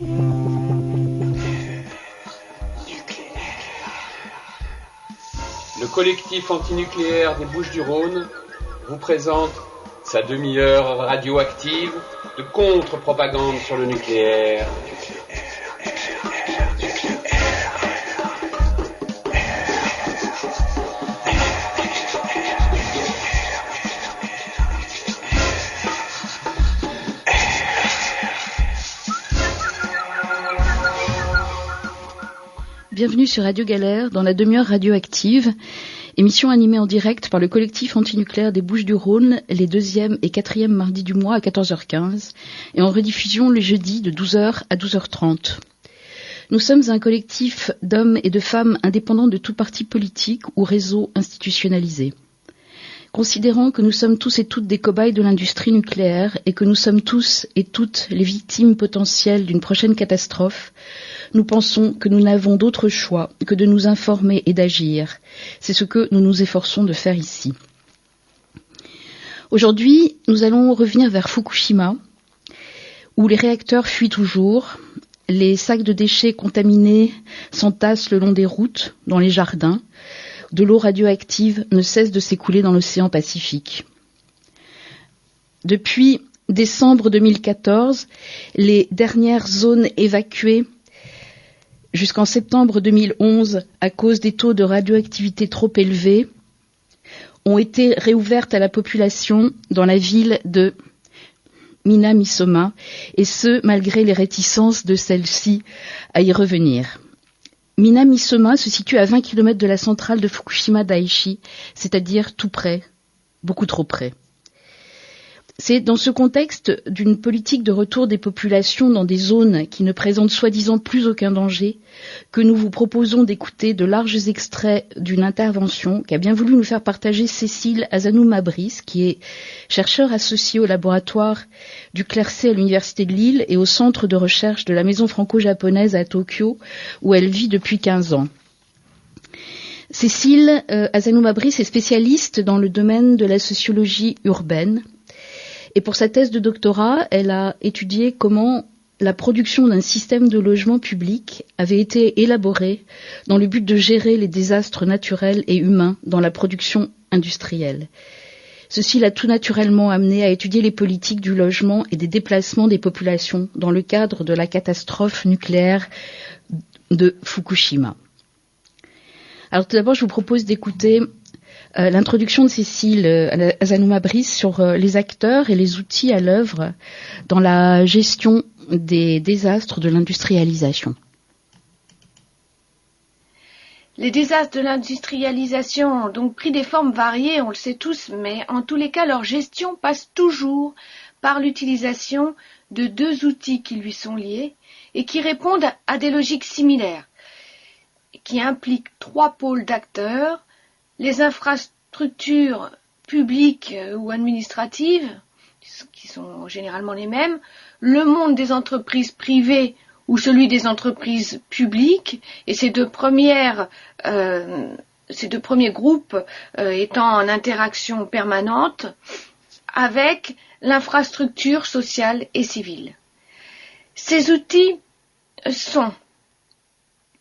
Le collectif antinucléaire des Bouches-du-Rhône vous présente sa demi-heure radioactive de contre-propagande sur le nucléaire. Bienvenue sur Radio Galère dans la demi-heure radioactive, émission animée en direct par le collectif antinucléaire des Bouches-du-Rhône les 2e et 4e mardis du mois à 14h15 et en rediffusion les jeudis de 12h à 12h30. Nous sommes un collectif d'hommes et de femmes indépendants de tout parti politique ou réseau institutionnalisé. Considérant que nous sommes tous et toutes des cobayes de l'industrie nucléaire et que nous sommes tous et toutes les victimes potentielles d'une prochaine catastrophe, nous pensons que nous n'avons d'autre choix que de nous informer et d'agir. C'est ce que nous nous efforçons de faire ici. Aujourd'hui, nous allons revenir vers Fukushima, où les réacteurs fuient toujours, les sacs de déchets contaminés s'entassent le long des routes, dans les jardins, de l'eau radioactive ne cesse de s'écouler dans l'océan Pacifique. Depuis décembre 2014, les dernières zones évacuées jusqu'en septembre 2011 à cause des taux de radioactivité trop élevés ont été réouvertes à la population dans la ville de Minamisoma, et ce, malgré les réticences de celle-ci à y revenir. Minamisoma se situe à 20 km de la centrale de Fukushima Daiichi, c'est-à-dire tout près, beaucoup trop près. C'est dans ce contexte d'une politique de retour des populations dans des zones qui ne présentent soi-disant plus aucun danger que nous vous proposons d'écouter de larges extraits d'une intervention qu'a bien voulu nous faire partager Cécile Azanou-Mabris, qui est chercheur associé au laboratoire du CLERC à l'Université de Lille et au centre de recherche de la Maison franco-japonaise à Tokyo, où elle vit depuis 15 ans. Cécile Azanou-Mabris est spécialiste dans le domaine de la sociologie urbaine. Et pour sa thèse de doctorat, elle a étudié comment la production d'un système de logement public avait été élaborée dans le but de gérer les désastres naturels et humains dans la production industrielle. Ceci l'a tout naturellement amené à étudier les politiques du logement et des déplacements des populations dans le cadre de la catastrophe nucléaire de Fukushima. Alors tout d'abord, je vous propose d'écouter l'introduction de Cécile Azanou-Mabris sur les acteurs et les outils à l'œuvre dans la gestion des désastres de l'industrialisation. Les désastres de l'industrialisation ont donc pris des formes variées, on le sait tous, mais en tous les cas, leur gestion passe toujours par l'utilisation de deux outils qui lui sont liés et qui répondent à des logiques similaires, qui impliquent trois pôles d'acteurs: les infrastructures publiques ou administratives, qui sont généralement les mêmes, le monde des entreprises privées ou celui des entreprises publiques, et ces deux premiers groupes étant en interaction permanente avec l'infrastructure sociale et civile. Ces outils sont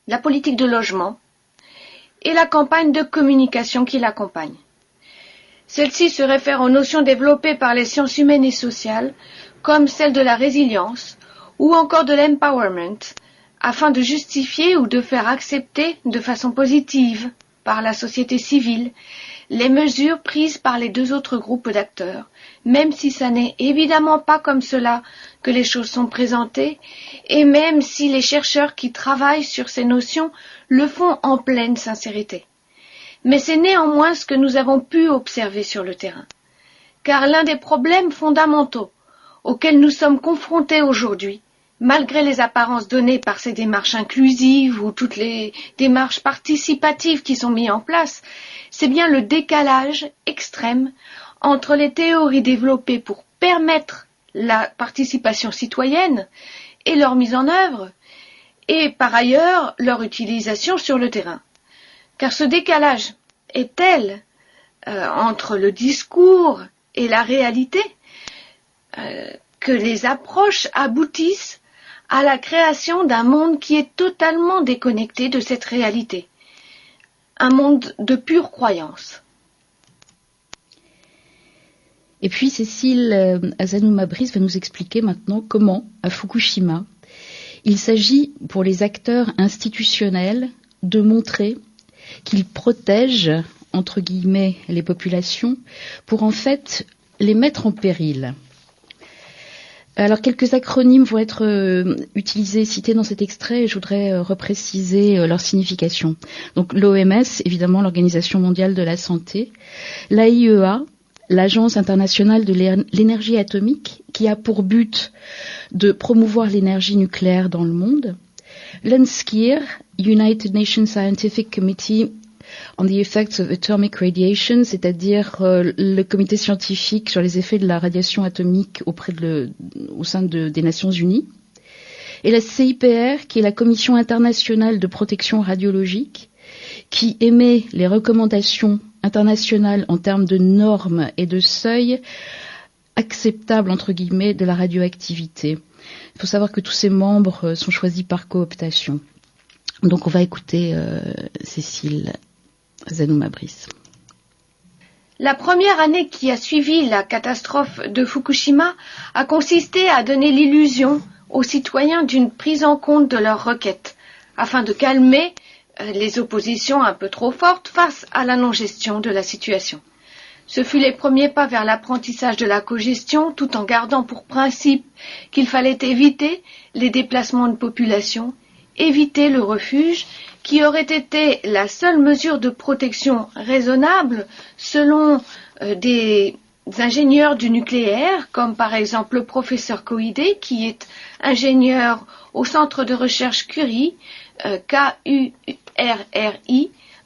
la politique de logement et la campagne de communication qui l'accompagne. Celle-ci se réfère aux notions développées par les sciences humaines et sociales, comme celle de la résilience ou encore de l'empowerment, afin de justifier ou de faire accepter de façon positive par la société civile les mesures prises par les deux autres groupes d'acteurs, même si ça n'est évidemment pas comme cela que les choses sont présentées, et même si les chercheurs qui travaillent sur ces notions le font en pleine sincérité. Mais c'est néanmoins ce que nous avons pu observer sur le terrain. Car l'un des problèmes fondamentaux auxquels nous sommes confrontés aujourd'hui, malgré les apparences données par ces démarches inclusives ou toutes les démarches participatives qui sont mises en place, c'est bien le décalage extrême entre les théories développées pour permettre la participation citoyenne et leur mise en œuvre, et par ailleurs leur utilisation sur le terrain. Car ce décalage est tel entre le discours et la réalité que les approches aboutissent à la création d'un monde qui est totalement déconnecté de cette réalité, un monde de pure croyance. Et puis Cécile Azanouma-Brice va nous expliquer maintenant comment, à Fukushima, il s'agit pour les acteurs institutionnels de montrer qu'ils protègent, entre guillemets, les populations pour en fait les mettre en péril. Alors quelques acronymes vont être utilisés, cités dans cet extrait, et je voudrais repréciser leur signification. Donc l'OMS, évidemment l'Organisation mondiale de la santé, l'AIEA, l'Agence internationale de l'énergie atomique, qui a pour but de promouvoir l'énergie nucléaire dans le monde, l'UNSCEAR, United Nations Scientific Committee on the Effects of Atomic Radiation, c'est-à-dire le comité scientifique sur les effets de la radiation atomique au sein des Nations Unies, et la CIPR, qui est la Commission internationale de protection radiologique, qui émet les recommandations internationales en termes de normes et de seuils acceptables, entre guillemets, de la radioactivité. Il faut savoir que tous ces membres sont choisis par cooptation. Donc on va écouter Cécile Azanouma-Brice. La première année qui a suivi la catastrophe de Fukushima a consisté à donner l'illusion aux citoyens d'une prise en compte de leurs requêtes, afin de calmer les oppositions un peu trop fortes face à la non-gestion de la situation. Ce fut les premiers pas vers l'apprentissage de la cogestion, tout en gardant pour principe qu'il fallait éviter les déplacements de population, éviter le refuge, qui aurait été la seule mesure de protection raisonnable selon des ingénieurs du nucléaire, comme par exemple le professeur Koide, qui est ingénieur au centre de recherche Curie, KURRI,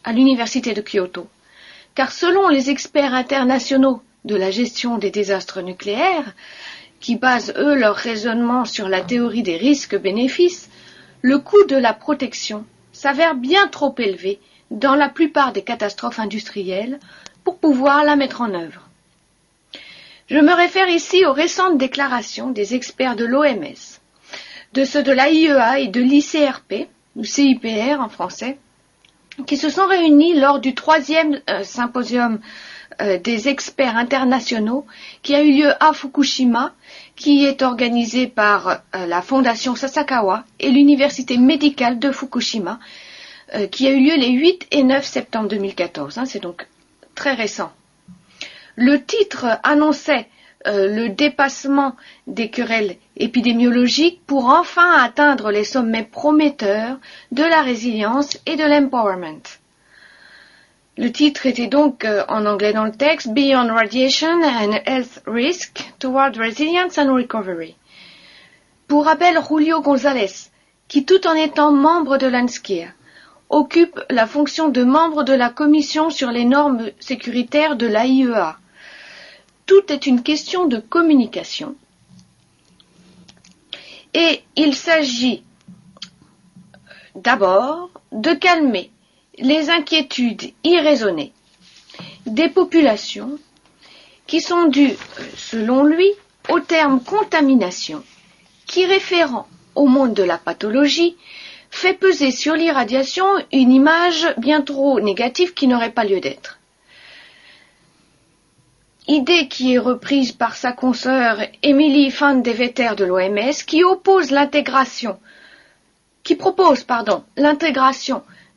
à l'université de Kyoto. Car selon les experts internationaux de la gestion des désastres nucléaires, qui basent eux leur raisonnement sur la théorie des risques-bénéfices, le coût de la protection s'avère bien trop élevé dans la plupart des catastrophes industrielles pour pouvoir la mettre en œuvre. Je me réfère ici aux récentes déclarations des experts de l'OMS, de ceux de l'AIEA et de l'ICRP, ou CIPR en français, qui se sont réunis lors du 3e symposium des experts internationaux qui a eu lieu à Fukushima, qui est organisé par la Fondation Sasakawa et l'Université médicale de Fukushima, qui a eu lieu les 8 et 9 septembre 2014. C'est donc très récent. Le titre annonçait le dépassement des querelles épidémiologiques pour enfin atteindre les sommets prometteurs de la résilience et de l'empowerment. Le titre était donc en anglais dans le texte « Beyond Radiation and Health Risk Toward Resilience and Recovery ». Pour rappel, Julio González, qui tout en étant membre de l'UNSCEAR, occupe la fonction de membre de la commission sur les normes sécuritaires de l'AIEA. Tout est une question de communication. Et il s'agit d'abord de calmer les inquiétudes irraisonnées des populations qui sont dues, selon lui, au terme contamination, qui, référant au monde de la pathologie, fait peser sur l'irradiation une image bien trop négative qui n'aurait pas lieu d'être. Idée qui est reprise par sa consoeur Emily van de Vetter de l'OMS, qui propose l'intégration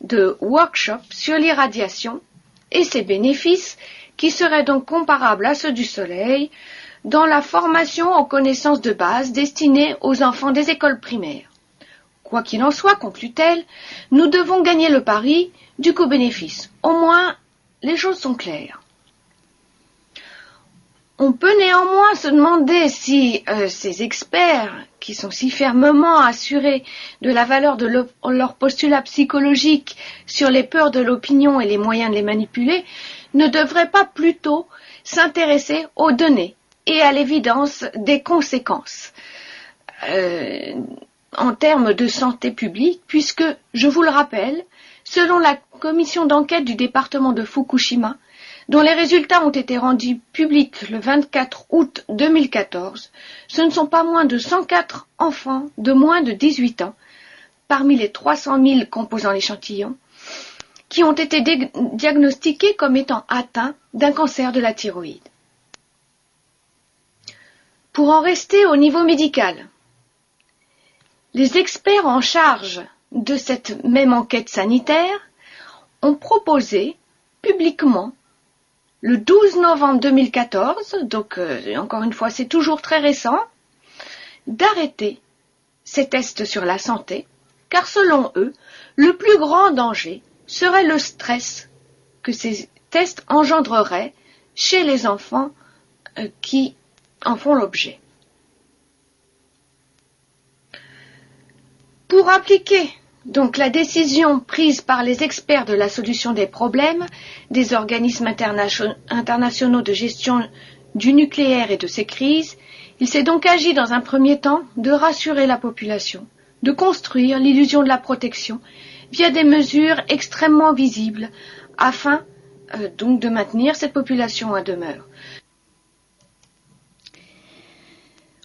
de workshops sur l'irradiation et ses bénéfices, qui seraient donc comparables à ceux du Soleil, dans la formation aux connaissances de base destinée aux enfants des écoles primaires. Quoi qu'il en soit, conclut-elle, nous devons gagner le pari du coût-bénéfice. Au moins, les choses sont claires. On peut néanmoins se demander si ces experts, qui sont si fermement assurés de la valeur de leur postulat psychologique sur les peurs de l'opinion et les moyens de les manipuler, ne devraient pas plutôt s'intéresser aux données et à l'évidence des conséquences en termes de santé publique, puisque, je vous le rappelle, selon la commission d'enquête du département de Fukushima, dont les résultats ont été rendus publics le 24 août 2014, ce ne sont pas moins de 104 enfants de moins de 18 ans, parmi les 300 000 composant l'échantillon, qui ont été diagnostiqués comme étant atteints d'un cancer de la thyroïde. Pour en rester au niveau médical, les experts en charge de cette même enquête sanitaire ont proposé publiquement le 12 novembre 2014, donc encore une fois c'est toujours très récent, d'arrêter ces tests sur la santé, car selon eux, le plus grand danger serait le stress que ces tests engendreraient chez les enfants qui en font l'objet. Pour appliquer donc la décision prise par les experts de la solution des problèmes, des organismes internationaux de gestion du nucléaire et de ses crises, il s'est donc agi dans un premier temps de rassurer la population, de construire l'illusion de la protection via des mesures extrêmement visibles afin donc de maintenir cette population à demeure.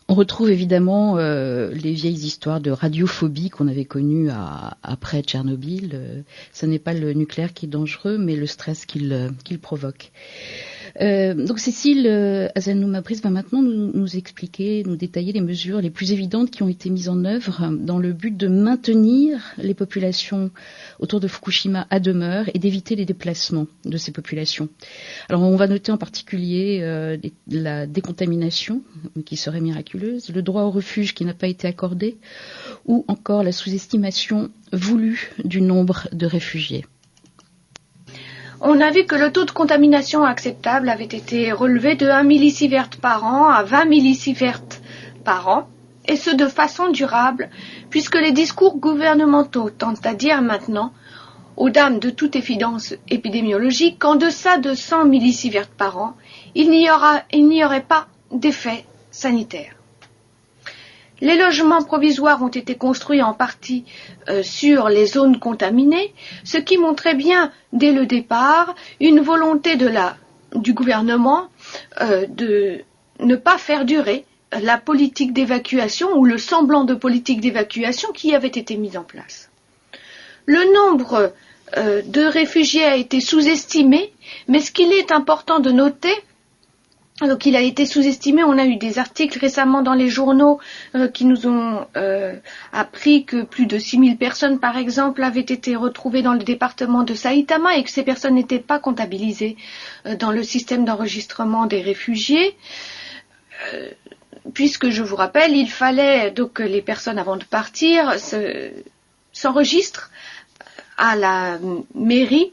On retrouve évidemment les vieilles histoires de radiophobie qu'on avait connues après Tchernobyl. Ce n'est pas le nucléaire qui est dangereux, mais le stress qu'il provoque. Donc Cécile Azanoum-Abriz va maintenant nous expliquer, nous détailler les mesures les plus évidentes qui ont été mises en œuvre dans le but de maintenir les populations autour de Fukushima à demeure et d'éviter les déplacements de ces populations. Alors on va noter en particulier la décontamination qui serait miraculeuse, le droit au refuge qui n'a pas été accordé ou encore la sous-estimation voulue du nombre de réfugiés. On a vu que le taux de contamination acceptable avait été relevé de 1 millisievert par an à 20 millisieverts par an, et ce de façon durable, puisque les discours gouvernementaux tentent à dire maintenant, aux dames de toute évidence épidémiologique, qu'en deçà de 100 millisieverts par an, il n'y aurait pas d'effet sanitaire. Les logements provisoires ont été construits en partie sur les zones contaminées, ce qui montrait bien dès le départ une volonté du gouvernement de ne pas faire durer la politique d'évacuation ou le semblant de politique d'évacuation qui avait été mise en place. Le nombre de réfugiés a été sous-estimé, mais ce qu'il est important de noter, donc il a été sous-estimé, on a eu des articles récemment dans les journaux qui nous ont appris que plus de 6000 personnes par exemple avaient été retrouvées dans le département de Saitama et que ces personnes n'étaient pas comptabilisées dans le système d'enregistrement des réfugiés. Puisque je vous rappelle, il fallait donc que les personnes avant de partir s'enregistrent à la mairie,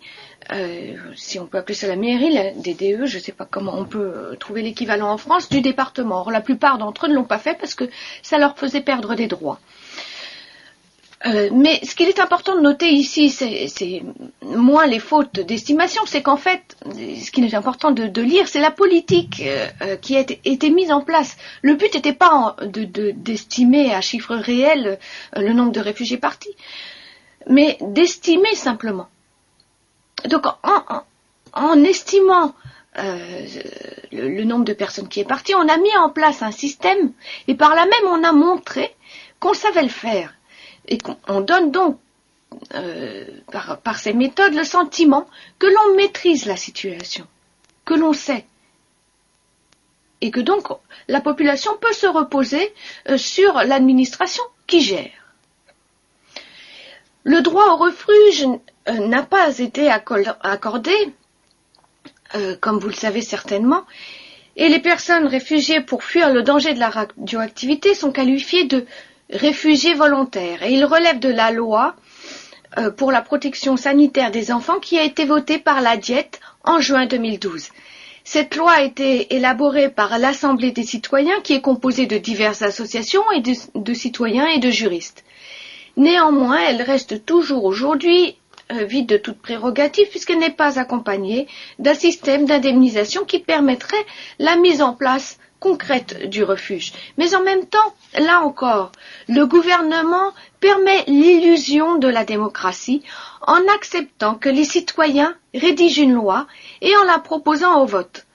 si on peut appeler ça la mairie, la DDE, je ne sais pas comment on peut trouver l'équivalent en France, du département. Or, la plupart d'entre eux ne l'ont pas fait parce que ça leur faisait perdre des droits. Mais ce qu'il est important de noter ici, c'est moins les fautes d'estimation, c'est qu'en fait, ce qu'il est important de lire, c'est la politique qui a été mise en place. Le but n'était pas d'estimer à chiffre réel le nombre de réfugiés partis, mais d'estimer simplement. Donc en estimant le nombre de personnes qui est parti, on a mis en place un système et par là même on a montré qu'on savait le faire. Et qu'on donne donc par ces méthodes le sentiment que l'on maîtrise la situation, que l'on sait. Et que donc la population peut se reposer sur l'administration qui gère. Le droit au refuge n'a pas été accordé, comme vous le savez certainement, et les personnes réfugiées pour fuir le danger de la radioactivité sont qualifiées de réfugiés volontaires. Et il relève de la loi pour la protection sanitaire des enfants qui a été votée par la Diète en juin 2012. Cette loi a été élaborée par l'Assemblée des citoyens qui est composée de diverses associations et de citoyens et de juristes. Néanmoins, elle reste toujours aujourd'hui vide de toute prérogative puisqu'elle n'est pas accompagnée d'un système d'indemnisation qui permettrait la mise en place concrète du refuge. Mais en même temps, là encore, le gouvernement permet l'illusion de la démocratie en acceptant que les citoyens rédigent une loi et en la proposant au vote.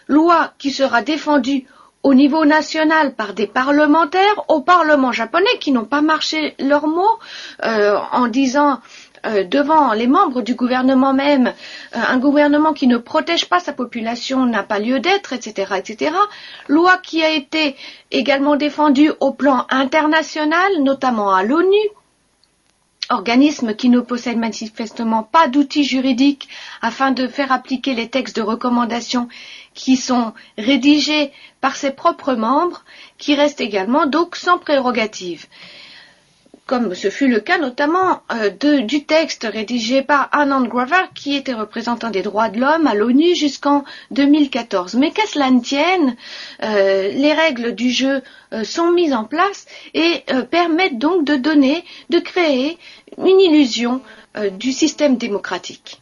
Loi qui sera défendue au niveau national par des parlementaires au Parlement japonais qui n'ont pas marché leur mot en disant devant les membres du gouvernement même, un gouvernement qui ne protège pas sa population n'a pas lieu d'être, etc., etc. Loi qui a été également défendue au plan international, notamment à l'ONU, organisme qui ne possède manifestement pas d'outils juridiques afin de faire appliquer les textes de recommandation qui sont rédigés par ses propres membres, qui restent également donc sans prérogative. Comme ce fut le cas notamment du texte rédigé par Anand Graver, qui était représentant des droits de l'homme à l'ONU jusqu'en 2014. Mais qu'à cela ne tienne, les règles du jeu sont mises en place et permettent donc de créer une illusion du système démocratique.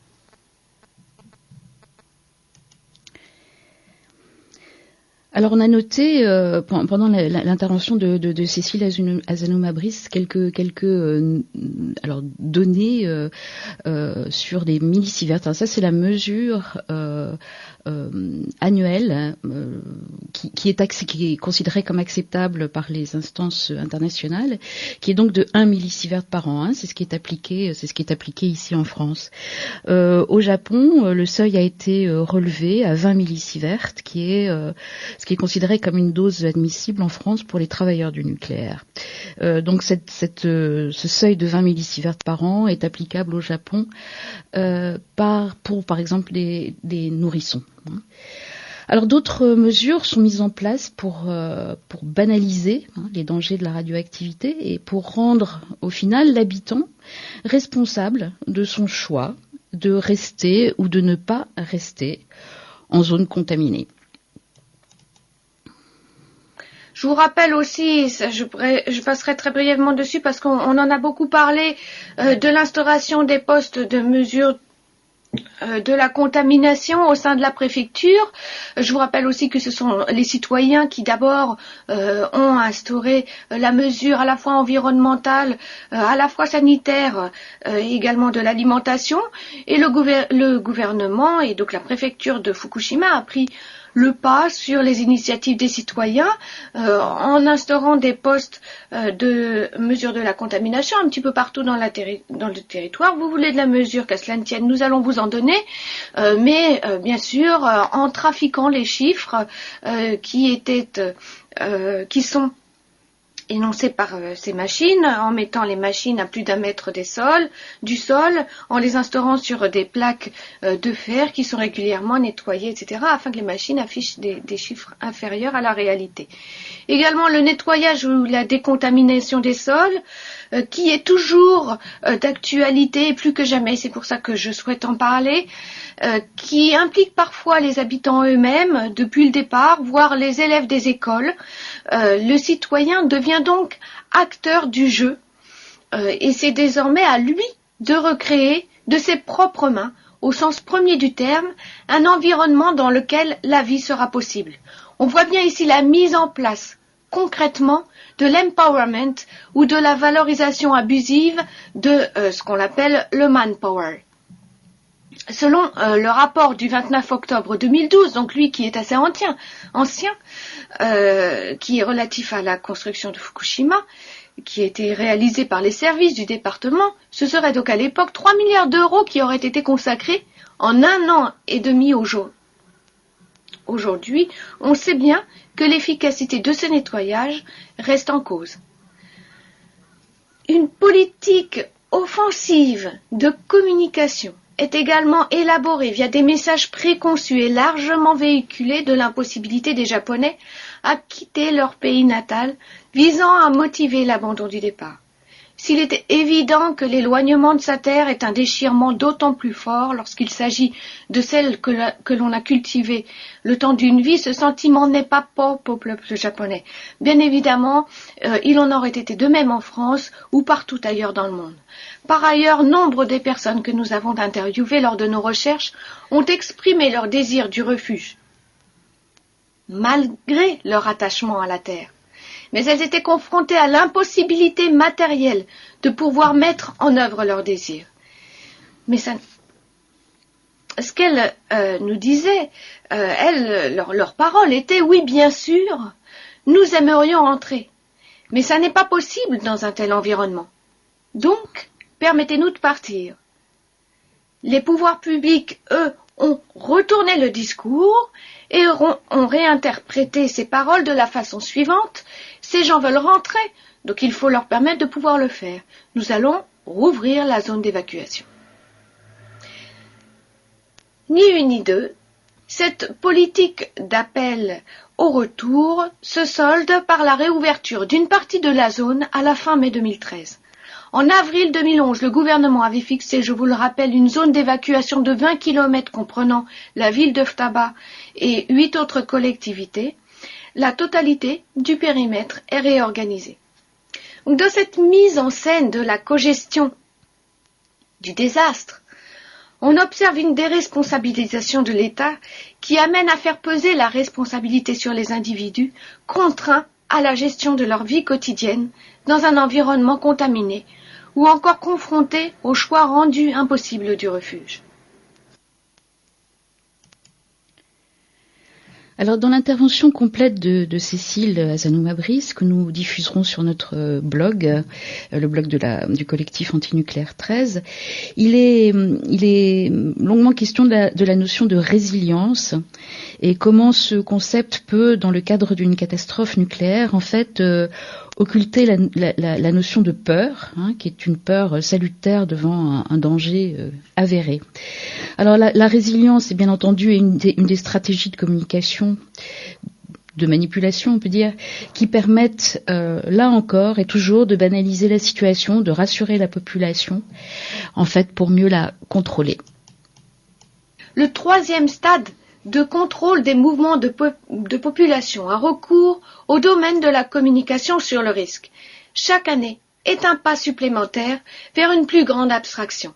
Alors on a noté pendant l'intervention de Cécile Azanouma-Brice quelques données sur les millisieverts. Alors ça c'est la mesure annuelle qui est considérée comme acceptable par les instances internationales, qui est donc de 1 millisievert par an. C'est ce qui est appliqué ici en France. Au Japon, le seuil a été relevé à 20 millisieverts, ce qui est considéré comme une dose admissible en France pour les travailleurs du nucléaire. Donc ce seuil de 20 millisieverts par an est applicable au Japon pour par exemple des nourrissons. Alors d'autres mesures sont mises en place pour banaliser les dangers de la radioactivité et pour rendre au final l'habitant responsable de son choix de rester ou de ne pas rester en zone contaminée. Je vous rappelle aussi, je passerai très brièvement dessus parce qu'on en a beaucoup parlé, de l'instauration des postes de mesure de la contamination au sein de la préfecture. Je vous rappelle aussi que ce sont les citoyens qui d'abord ont instauré la mesure à la fois environnementale, à la fois sanitaire et également de l'alimentation. Et le gouvernement et donc la préfecture de Fukushima a pris le pas sur les initiatives des citoyens en instaurant des postes de mesure de la contamination un petit peu partout dans le territoire. Vous voulez de la mesure, qu'à cela ne tienne, nous allons vous en donner, mais bien sûr en trafiquant les chiffres qui sont énoncés par ces machines, en mettant les machines à plus d'1 mètre du sol, en les instaurant sur des plaques de fer qui sont régulièrement nettoyées, etc., afin que les machines affichent des chiffres inférieurs à la réalité. Également le nettoyage ou la décontamination des sols, qui est toujours d'actualité plus que jamais, c'est pour ça que je souhaite en parler, qui implique parfois les habitants eux-mêmes depuis le départ, voire les élèves des écoles. Le citoyen devient donc acteur du jeu et c'est désormais à lui de recréer de ses propres mains, au sens premier du terme, un environnement dans lequel la vie sera possible. On voit bien ici la mise en place concrètement de l'empowerment ou de la valorisation abusive de ce qu'on appelle le manpower. Selon le rapport du 29 octobre 2012, donc lui qui est assez ancien, qui est relatif à la construction de Fukushima, qui a été réalisé par les services du département, ce serait donc à l'époque 3 milliards d'euros qui auraient été consacrés en 1 an et demi au jour. Aujourd'hui, on sait bien que l'efficacité de ce nettoyage reste en cause. Une politique offensive de communication est également élaborée via des messages préconçus et largement véhiculés de l'impossibilité des Japonais à quitter leur pays natal, visant à motiver l'abandon du départ. S'il est évident que l'éloignement de sa terre est un déchirement d'autant plus fort lorsqu'il s'agit de celle que l'on a cultivée le temps d'une vie, ce sentiment n'est pas propre au peuple japonais. Bien évidemment, il en aurait été de même en France ou partout ailleurs dans le monde. Par ailleurs, nombre des personnes que nous avons interviewées lors de nos recherches ont exprimé leur désir du refuge. malgré leur attachement à la terre. Mais elles étaient confrontées à l'impossibilité matérielle de pouvoir mettre en œuvre leurs désirs. Mais ce qu'elles nous disaient, leurs paroles étaient « oui, bien sûr, nous aimerions entrer, mais ça n'est pas possible dans un tel environnement. Donc, permettez-nous de partir. » Les pouvoirs publics, eux, ont retourné le discours et ont réinterprété ces paroles de la façon suivante. Ces gens veulent rentrer, donc il faut leur permettre de pouvoir le faire. Nous allons rouvrir la zone d'évacuation. Ni une ni deux, cette politique d'appel au retour se solde par la réouverture d'une partie de la zone à la fin mai 2013. En avril 2011, le gouvernement avait fixé, je vous le rappelle, une zone d'évacuation de 20 km comprenant la ville de Ftaba et 8 autres collectivités. La totalité du périmètre est réorganisée. Donc, dans cette mise en scène de la cogestion du désastre, on observe une déresponsabilisation de l'État qui amène à faire peser la responsabilité sur les individus contraints à la gestion de leur vie quotidienne dans un environnement contaminé ou encore confrontés au choix rendu impossible du refuge. Alors, dans l'intervention complète de Cécile Azanou-Mabris, que nous diffuserons sur notre blog, le blog du collectif Antinucléaire 13, il est longuement question de la notion de résilience et comment ce concept peut, dans le cadre d'une catastrophe nucléaire, en fait, occulter la notion de peur, qui est une peur salutaire devant un danger avéré. Alors la résilience est bien entendu une des stratégies de communication, de manipulation on peut dire, qui permettent là encore et toujours de banaliser la situation, de rassurer la population, en fait pour mieux la contrôler. Le troisième stade de contrôle des mouvements de population a recours au domaine de la communication sur le risque. Chaque année est un pas supplémentaire vers une plus grande abstraction,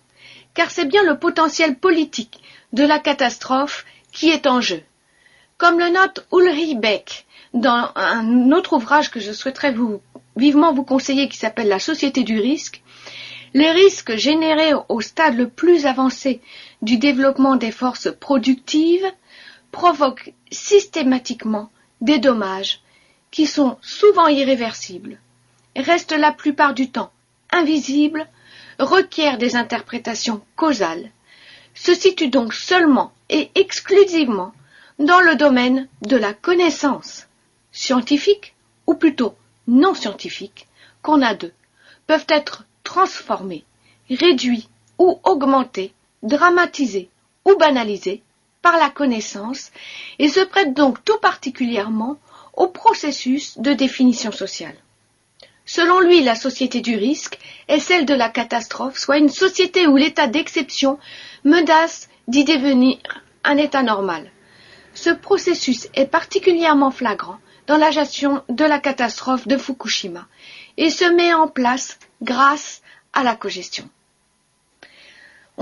car c'est bien le potentiel politique de la catastrophe qui est en jeu. Comme le note Ulrich Beck dans un autre ouvrage que je souhaiterais vivement vous conseiller qui s'appelle La société du risque, les risques générés au stade le plus avancé du développement des forces productives provoquent systématiquement des dommages qui sont souvent irréversibles, restent la plupart du temps invisibles, requièrent des interprétations causales, se situent donc seulement et exclusivement dans le domaine de la connaissance scientifique, ou plutôt non scientifique, qu'on a d'eux, peuvent être transformés, réduits ou augmentés, dramatisés ou banalisés par la connaissance et se prêtent donc tout particulièrement au processus de définition sociale. Selon lui, la société du risque est celle de la catastrophe, soit une société où l'état d'exception menace d'y devenir un état normal. Ce processus est particulièrement flagrant dans la gestion de la catastrophe de Fukushima et se met en place grâce à la cogestion.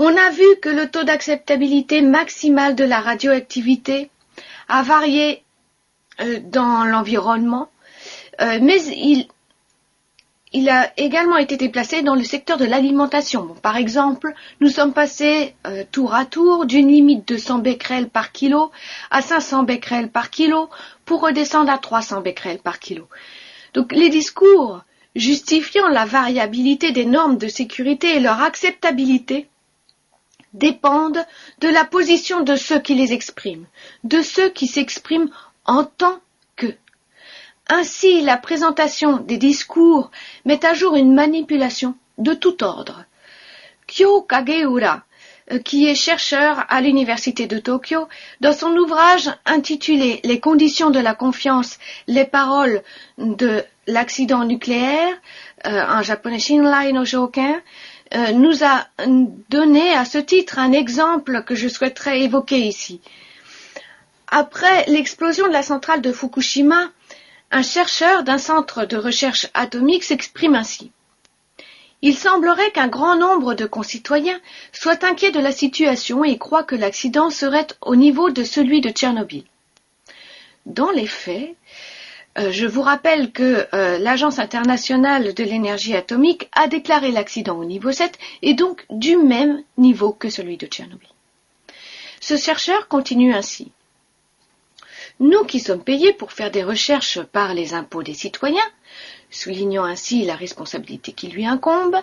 On a vu que le taux d'acceptabilité maximale de la radioactivité a varié dans l'environnement, mais il a également été déplacé dans le secteur de l'alimentation. Bon, par exemple, nous sommes passés tour à tour d'une limite de 100 becquerels par kilo à 500 becquerels par kilo pour redescendre à 300 becquerels par kilo. Donc les discours justifiant la variabilité des normes de sécurité et leur acceptabilité dépendent de la position de ceux qui les expriment, de ceux qui s'expriment en tant que. Ainsi, la présentation des discours met à jour une manipulation de tout ordre. Kyo Kageura, qui est chercheur à l'université de Tokyo, dans son ouvrage intitulé « Les conditions de la confiance, les paroles de l'accident nucléaire », en japonais Shinrai no Shouken, nous a donné à ce titre un exemple que je souhaiterais évoquer ici. Après l'explosion de la centrale de Fukushima, un chercheur d'un centre de recherche atomique s'exprime ainsi. Il semblerait qu'un grand nombre de concitoyens soient inquiets de la situation et croient que l'accident serait au niveau de celui de Tchernobyl. dans les faits, je vous rappelle que l'Agence internationale de l'énergie atomique a déclaré l'accident au niveau 7 et donc du même niveau que celui de Tchernobyl. Ce chercheur continue ainsi. Nous qui sommes payés pour faire des recherches par les impôts des citoyens, soulignant ainsi la responsabilité qui lui incombe,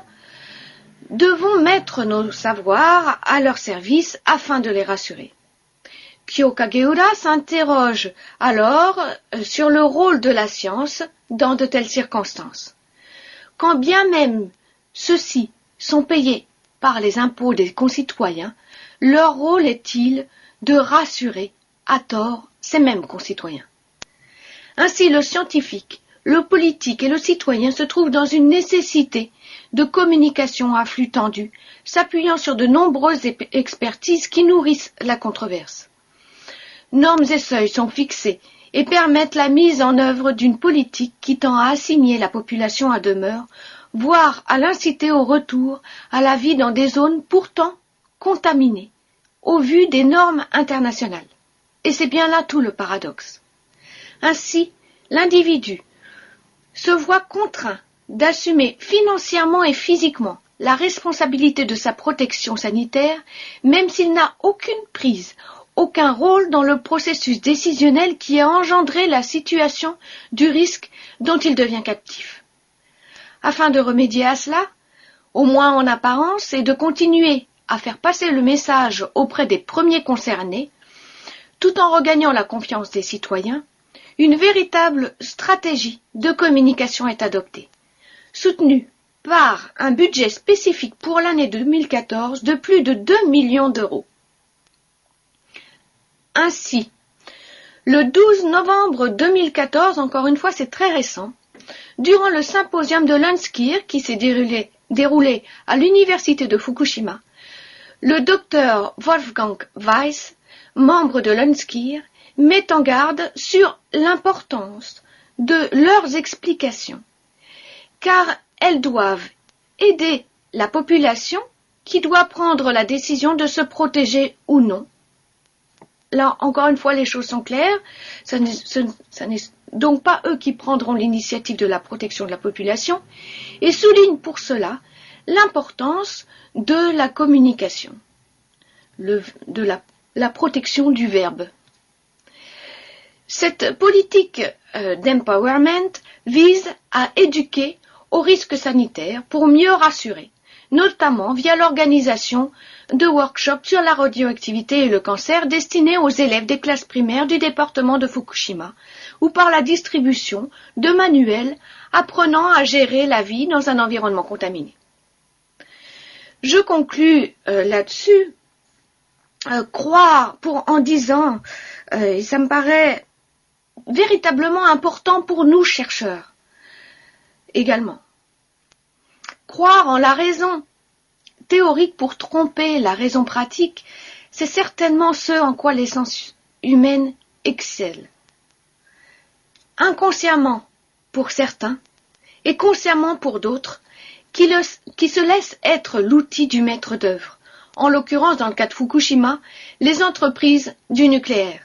devons mettre nos savoirs à leur service afin de les rassurer. Kyo Kageura s'interroge alors sur le rôle de la science dans de telles circonstances. Quand bien même ceux-ci sont payés par les impôts des concitoyens, leur rôle est-il de rassurer à tort ces mêmes concitoyens? Ainsi, le scientifique, le politique et le citoyen se trouvent dans une nécessité de communication à flux tendu, s'appuyant sur de nombreuses expertises qui nourrissent la controverse. Normes et seuils sont fixés et permettent la mise en œuvre d'une politique qui tend à assigner la population à demeure, voire à l'inciter au retour à la vie dans des zones pourtant contaminées, au vu des normes internationales. Et c'est bien là tout le paradoxe. Ainsi, l'individu se voit contraint d'assumer financièrement et physiquement la responsabilité de sa protection sanitaire, même s'il n'a aucune prise, aucun rôle dans le processus décisionnel qui a engendré la situation du risque dont il devient captif. Afin de remédier à cela, au moins en apparence, et de continuer à faire passer le message auprès des premiers concernés, tout en regagnant la confiance des citoyens, une véritable stratégie de communication est adoptée, soutenue par un budget spécifique pour l'année 2014 de plus de 2 millions d'euros. Ainsi, le 12 novembre 2014, encore une fois c'est très récent, durant le symposium de l'UNSCIR qui s'est déroulé à l'université de Fukushima, le docteur Wolfgang Weiss, membre de l'UNSCIR, met en garde sur l'importance de leurs explications, car elles doivent aider la population qui doit prendre la décision de se protéger ou non. Là, encore une fois, les choses sont claires. Ce n'est donc pas eux qui prendront l'initiative de la protection de la population et soulignent pour cela l'importance de la communication, de la protection du verbe. Cette politique d'empowerment vise à éduquer aux risques sanitaires pour mieux rassurer, notamment via l'organisation de workshops sur la radioactivité et le cancer destinés aux élèves des classes primaires du département de Fukushima, ou par la distribution de manuels apprenant à gérer la vie dans un environnement contaminé. Je conclus là-dessus, en disant, et ça me paraît véritablement important pour nous chercheurs également, croire en la raison théorique pour tromper la raison pratique, c'est certainement ce en quoi les sciences humaines excellent. Inconsciemment pour certains et consciemment pour d'autres, qui se laissent être l'outil du maître d'œuvre, en l'occurrence dans le cas de Fukushima, les entreprises du nucléaire.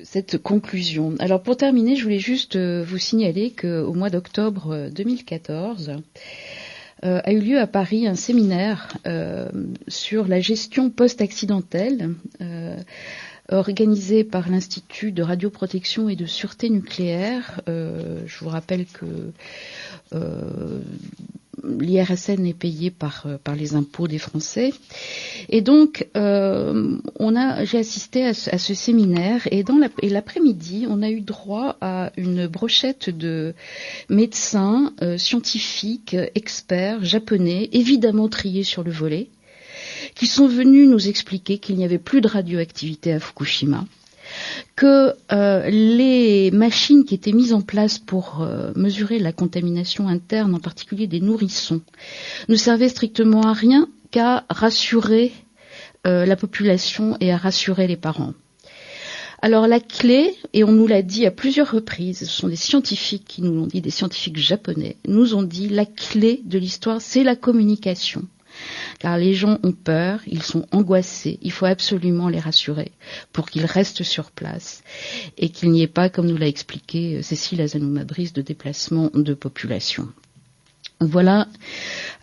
Cette conclusion. Alors pour terminer, je voulais juste vous signaler qu'au mois d'octobre 2014 a eu lieu à Paris un séminaire sur la gestion post-accidentelle organisé par l'Institut de radioprotection et de sûreté nucléaire. Je vous rappelle que l'IRSN est payé par les impôts des Français. Et donc, j'ai assisté à ce séminaire et l'après-midi, on a eu droit à une brochette de médecins, scientifiques, experts, japonais, évidemment triés sur le volet, qui sont venus nous expliquer qu'il n'y avait plus de radioactivité à Fukushima, que les machines qui étaient mises en place pour mesurer la contamination interne, en particulier des nourrissons, ne servaient strictement à rien qu'à rassurer la population et à rassurer les parents. Alors la clé, et on nous l'a dit à plusieurs reprises, ce sont des scientifiques qui nous l'ont dit, des scientifiques japonais, nous ont dit la clé de l'histoire, c'est la communication. car les gens ont peur, ils sont angoissés, il faut absolument les rassurer pour qu'ils restent sur place et qu'il n'y ait pas, comme nous l'a expliqué Cécile Azanouma-Brice, de déplacement de population. Voilà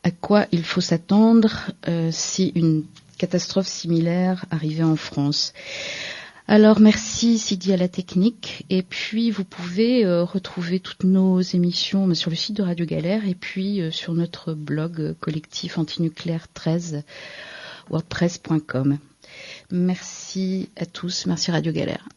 à quoi il faut s'attendre si une catastrophe similaire arrivait en France. Alors merci Sidi à la technique, et puis vous pouvez retrouver toutes nos émissions sur le site de Radio Galère et puis sur notre blog collectif antinucléaire 13 wordpress.com. Merci à tous, merci Radio Galère.